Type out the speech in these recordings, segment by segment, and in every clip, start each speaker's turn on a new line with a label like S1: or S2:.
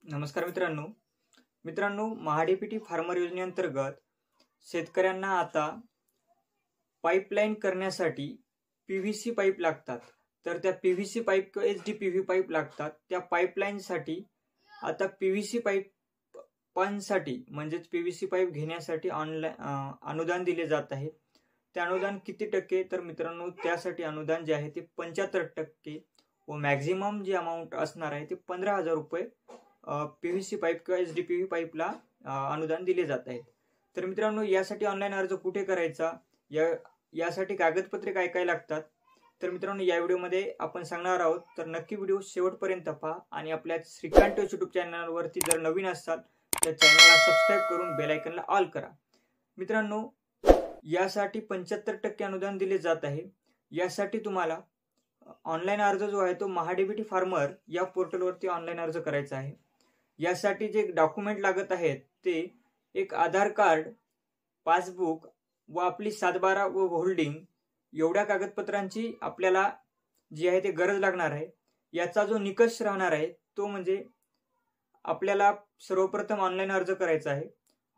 S1: नमस्कार मित्रांनो महाडीपीटी फार्मर योजनेअंतर्गत शेतकऱ्यांना आता पाईपलाईन करण्यासाठी पीव्हीसी पाईप लागतात। तर त्या पीव्हीसी पाईप किंवा एचडीपीव्ही पाईप लागतात। त्या पाईपलाईनसाठी आता पीव्हीसी पाईपांसाठी म्हणजेच पीव्हीसी पाईप घेण्यासाठी ऑनलाईन अनुदान दिले जात आहे। ते अनुदान किती टक्के? तर मित्रांनो त्यासाठी अनुदान जे आहे ते 75% व मॅक्झिमम जी अमाउंट असणार आहे ते 15,000 रुपये पीव्हीसी पाईप किंवा एचडीपीव्ही पाईपला अनुदान दिले जात आहे। तर मित्रांनो यासाठी ऑनलाईन अर्ज कुठे करायचा, यासाठी कागदपत्रे काय काय लागतात तर मित्रांनो या व्हिडिओमध्ये आपण सांगणार आहोत। तर नक्की व्हिडिओ शेवटपर्यंत पहा आणि आपल्या श्रीकांत यूट्यूब चॅनलवरती जर नवीन असाल तर चॅनलला सबस्क्राइब करून बेल आयकॉनला ऑल करा। मित्रांनो यासाठी 75% अनुदान दिले जात आहे। यासाठी तुम्हाला ऑनलाईन अर्ज जो आहे तो महाडीबीटी फार्मर या पोर्टलवरती ऑनलाईन अर्ज करायचा आहे। यासाठी जे डॉक्युमेंट लागत आहेत ते एक आधार कार्ड, पासबुक व आपली 7/12 व होल्डिंग एवढ्या कागदपत्रांची आपल्याला जी आहे ते गरज लागणार आहे। याचा जो निकष राहणार आहे तो म्हणजे आपल्याला सर्वप्रथम ऑनलाईन अर्ज करायचा आहे।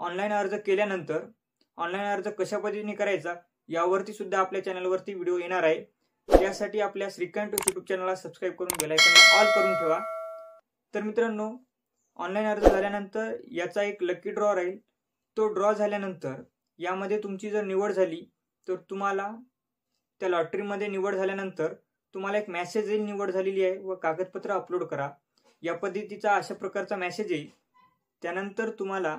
S1: ऑनलाईन अर्ज केल्यानंतर ऑनलाईन अर्ज कशा पद्धतीने करायचा यावरती सुद्धा आपल्या चॅनलवरती व्हिडिओ येणार आहे। त्यासाठी आपल्या श्रीकांत यूट्यूब चॅनलला सबस्क्राइब करून बेल आयकॉनला ऑल करून ठेवा। तर मित्रांनो ऑनलाईन अर्ज झाल्यानंतर याचा एक लकी ड्रॉ राहील। तो ड्रॉ झाल्यानंतर यामध्ये तुमची जर निवड झाली तर तुम्हाला त्या लॉटरीमध्ये निवड झाल्यानंतर तुम्हाला एक मेसेज येईल, निवड झालेली आहे व कागदपत्र अपलोड करा या पद्धतीचा अशा प्रकारचा मेसेज येईल। त्यानंतर तुम्हाला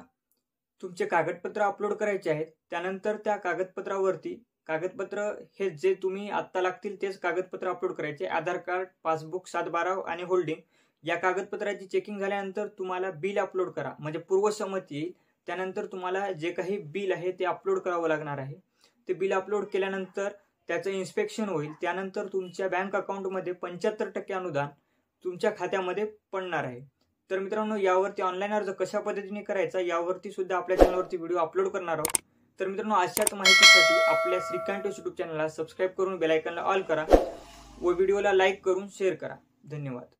S1: तुमचे कागदपत्र अपलोड करायचे आहेत। त्यानंतर त्या कागदपत्रावरती कागदपत्र हे जे तुम्ही आत्ता लागतील तेच कागदपत्र अपलोड करायचे। आधार कार्ड, पासबुक, 7/12 आणि होल्डिंग या कागदपत्राची चेकिंग झाल्यानंतर तुम्हाला बिल अपलोड करा म्हणजे पूर्वसंमती येईल। त्यानंतर तुम्हाला जे काही बिल आहे ते अपलोड करावं लागणार आहे। ते बिल अपलोड केल्यानंतर त्याचं इन्स्पेक्शन होईल। त्यानंतर तुमच्या बँक अकाउंटमध्ये 75% अनुदान तुमच्या खात्यामध्ये पडणार आहे। तर मित्रांनो यावरती ऑनलाईन अर्ज कशा पद्धतीने करायचा यावरती सुद्धा आपल्या चॅनलवरती व्हिडिओ अपलोड करणार आहोत। तर मित्रांनो अशाच माहितीसाठी आपल्या श्रीकांत यूट्यूब चॅनलला सबस्क्राइब करून बेल आयकॉनला ऑल करा व व्हिडिओला लाईक करून शेअर करा। धन्यवाद।